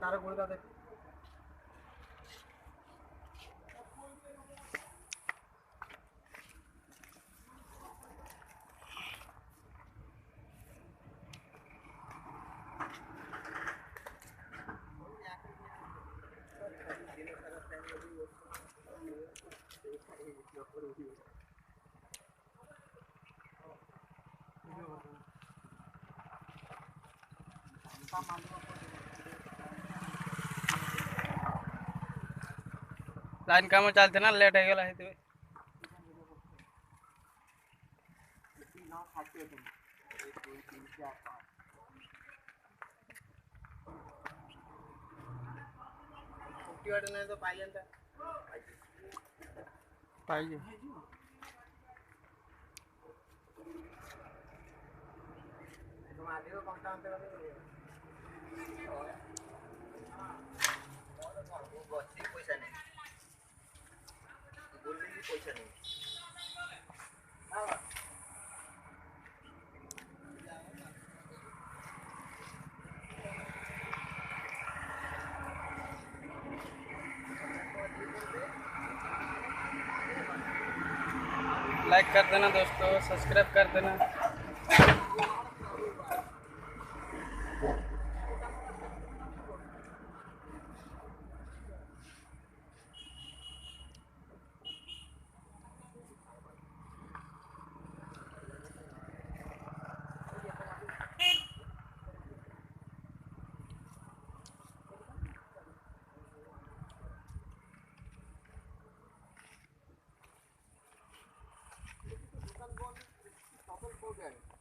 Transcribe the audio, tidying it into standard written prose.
तारा गुड़दा देख लाइन काम चलते ना लेट हो गला है नहीं तो पाई पाई तुम आगे को कौन काम कर पैसा नहीं बोलने की पैसा नहीं लाइक कर देना दोस्तों, सब्सक्राइब कर देना। सफल हो गया है।